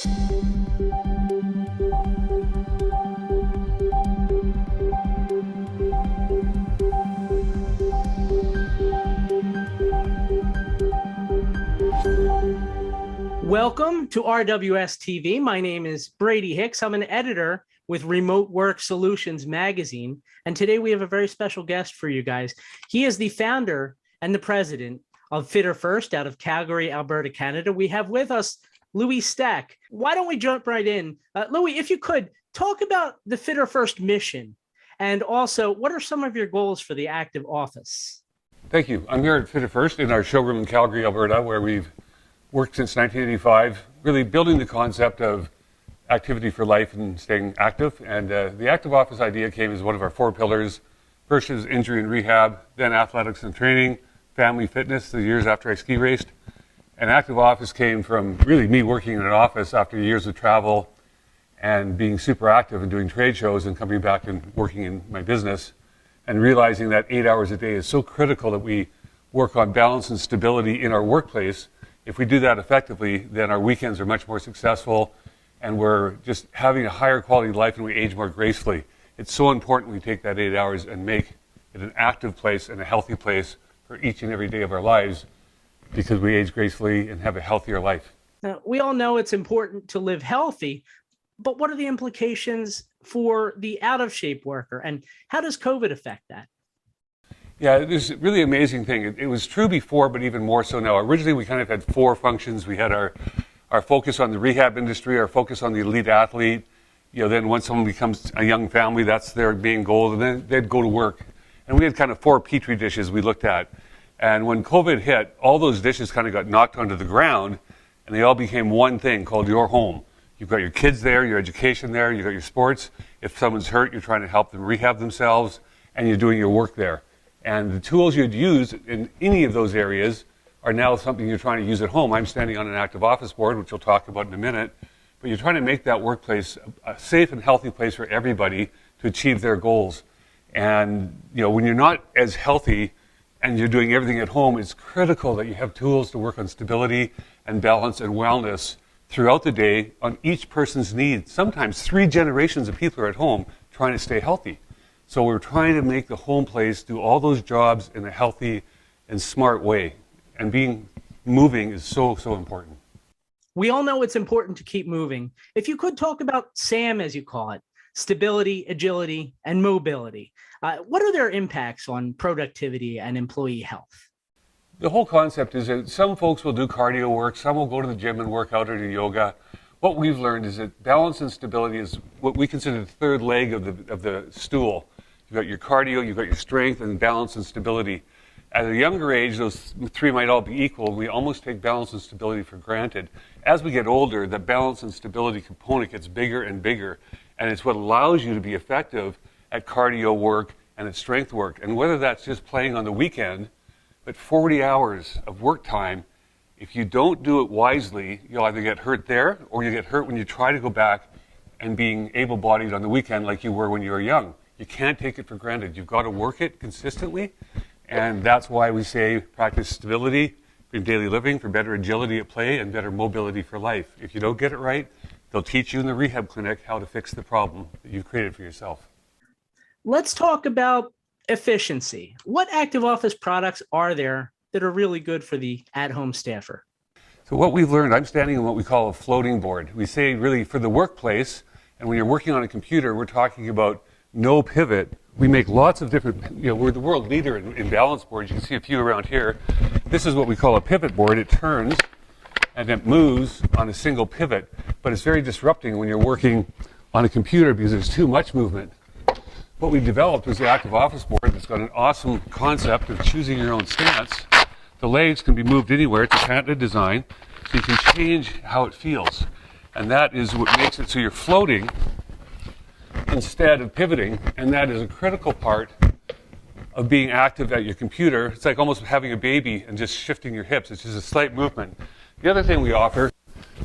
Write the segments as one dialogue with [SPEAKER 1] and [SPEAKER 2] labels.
[SPEAKER 1] Welcome to RWS TV. My name is Brady Hicks. I'm an editor with Remote Work Solutions magazine. And today we have a very special guest for you guys. He is the founder and the president of Fitterfirst out of Calgary, Alberta, Canada. We have with us Louis Stack. Why don't we jump right in? Louis, if you could, talk about the Fitterfirst mission. And also, what are some of your goals for the active office?
[SPEAKER 2] Thank you. I'm here at Fitterfirst in our showroom in Calgary, Alberta, where we've worked since 1985, really building the concept of activity for life and staying active. And the active office idea came as one of our 4 pillars. First is injury and rehab, then athletics and training, family fitness, the years after I ski raced. And active office came from really me working in an office after years of travel and being super active and doing trade shows and coming back and working in my business and realizing that 8 hours a day is so critical that we work on balance and stability in our workplace. If we do that effectively, then our weekends are much more successful and we're just having a higher quality of life and we age more gracefully. It's so important we take that 8 hours and make it an active place and a healthy place for each and every day of our lives because we age gracefully and have a healthier life.
[SPEAKER 1] Now, we all know it's important to live healthy, but what are the implications for the out-of-shape worker and how does COVID affect that?
[SPEAKER 2] Yeah, this is a really amazing thing. It was true before, but even more so now. Originally, we kind of had 4 functions. We had our focus on the rehab industry, our focus on the elite athlete. You know, then once someone becomes a young family, that's their main goal, and then they'd go to work. And we had kind of 4 petri dishes we looked at. And when COVID hit, all those dishes kind of got knocked onto the ground, and they all became one thing called your home. You've got your kids there, your education there, you've got your sports. If someone's hurt, you're trying to help them rehab themselves, and you're doing your work there. And the tools you'd use in any of those areas are now something you're trying to use at home. I'm standing on an active office board, which we'll talk about in a minute, but you're trying to make that workplace a safe and healthy place for everybody to achieve their goals. And you know, when you're not as healthy and you're doing everything at home, it's critical that you have tools to work on stability and balance and wellness throughout the day on each person's needs. Sometimes 3 generations of people are at home trying to stay healthy. So we're trying to make the home place do all those jobs in a healthy and smart way. And moving is so, so important.
[SPEAKER 1] We all know it's important to keep moving. If you could talk about SAM, as you call it, stability, agility, and mobility. What are their impacts on productivity and employee health?
[SPEAKER 2] The whole concept is that some folks will do cardio work, some will go to the gym and work out or do yoga. What we've learned is that balance and stability is what we consider the 3rd leg of the stool. You've got your cardio, you've got your strength, and balance and stability. At a younger age, those 3 might all be equal. We almost take balance and stability for granted. As we get older, the balance and stability component gets bigger and bigger, and it's what allows you to be effective at cardio work and at strength work. And whether that's just playing on the weekend, but 40 hours of work time, if you don't do it wisely, you'll either get hurt there or you get hurt when you try to go back and being able-bodied on the weekend like you were when you were young. You can't take it for granted. You've got to work it consistently, and that's why we say practice stability in daily living for better agility at play and better mobility for life. If you don't get it right, they'll teach you in the rehab clinic how to fix the problem that you've created for yourself.
[SPEAKER 1] Let's talk about efficiency. What active office products are there that are really good for the at-home staffer?
[SPEAKER 2] So what we've learned, I'm standing on what we call a floating board. We say really for the workplace, and when you're working on a computer, we're talking about no pivot. We make lots of different, we're the world leader in balance boards. You can see a few around here. This is what we call a pivot board. It turns and it moves on a single pivot, but it's very disrupting when you're working on a computer because there's too much movement. What we developed was the active office board that's got an awesome concept of choosing your own stance. The legs can be moved anywhere. It's a patented design, so you can change how it feels. And that is what makes it so you're floating instead of pivoting, and that is a critical part of being active at your computer. It's like almost having a baby and just shifting your hips. It's just a slight movement. The other thing we offer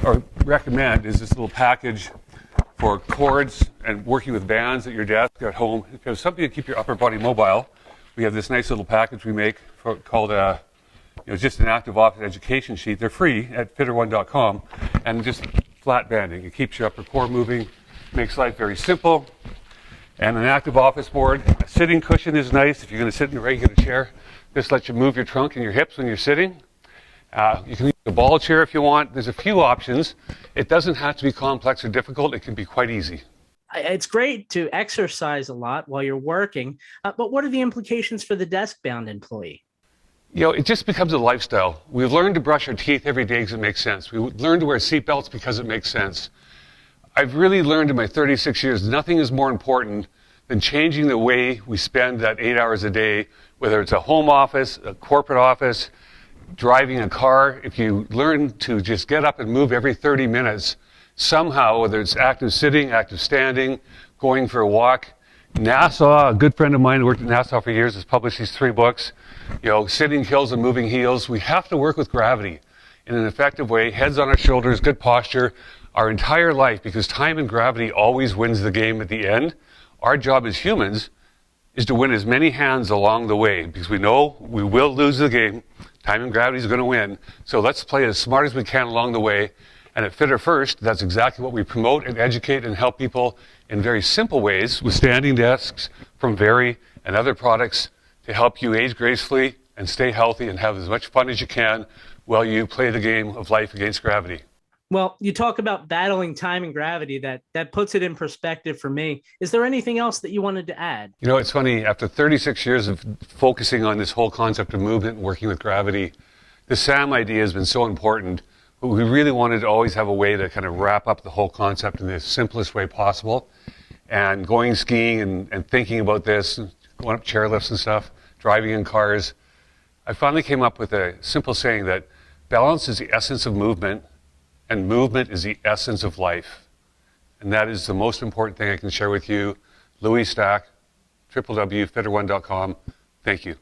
[SPEAKER 2] or recommend is this little package for cords and working with bands at your desk at home. If you have something to keep your upper body mobile, we have this nice little package we make called just an active office education sheet. They're free at fitterone.com, and just flat banding. It keeps your upper core moving, makes life very simple. And an active office board. A sitting cushion is nice if you're going to sit in a regular chair. This lets you move your trunk and your hips when you're sitting. You can use a ball chair if you want. There's a few options. It doesn't have to be complex or difficult. It can be quite easy.
[SPEAKER 1] It's great to exercise a lot while you're working, but what are the implications for the desk-bound employee?
[SPEAKER 2] You know, it just becomes a lifestyle. We've learned to brush our teeth every day because it makes sense. We learned to wear seatbelts because it makes sense. I've really learned in my 36 years, nothing is more important than changing the way we spend that 8 hours a day, whether it's a home office, a corporate office, driving a car. If you learn to just get up and move every 30 minutes, somehow, whether it's active sitting, active standing, going for a walk. NASA, a good friend of mine who worked at NASA for years, has published these 3 books, you know, Sitting Kills and Moving Heals. We have to work with gravity in an effective way, heads on our shoulders, good posture, our entire life, because time and gravity always wins the game at the end. Our job as humans is to win as many hands along the way, because we know we will lose the game. Time and gravity is going to win. So let's play as smart as we can along the way. And at Fitterfirst, that's exactly what we promote and educate and help people in very simple ways with standing desks from Very and other products to help you age gracefully and stay healthy and have as much fun as you can while you play the game of life against gravity.
[SPEAKER 1] Well, you talk about battling time and gravity. That puts it in perspective for me. Is there anything else that you wanted to add?
[SPEAKER 2] You know, it's funny. After 36 years of focusing on this whole concept of movement and working with gravity, the SAM idea has been so important. But we really wanted to always have a way to kind of wrap up the whole concept in the simplest way possible. And going skiing and thinking about this, going up chairlifts and stuff, driving in cars, I finally came up with a simple saying that balance is the essence of movement, and movement is the essence of life. And that is the most important thing I can share with you. Louis Stack, www.fitterone.com. Thank you.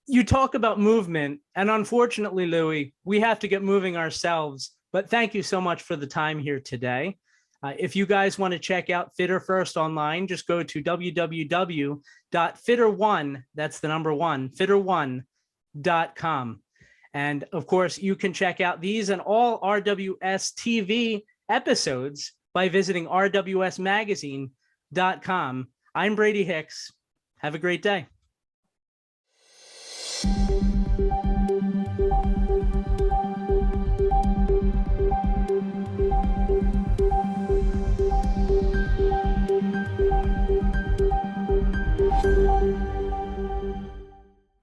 [SPEAKER 1] You talk about movement, and unfortunately, Louis, we have to get moving ourselves. But thank you so much for the time here today. If you guys want to check out Fitterfirst online, just go to www.fitterone, that's the number 1, fitterone.com. And of course, you can check out these and all RWS TV episodes by visiting rwsmagazine.com. I'm Brady Hicks. Have a great day.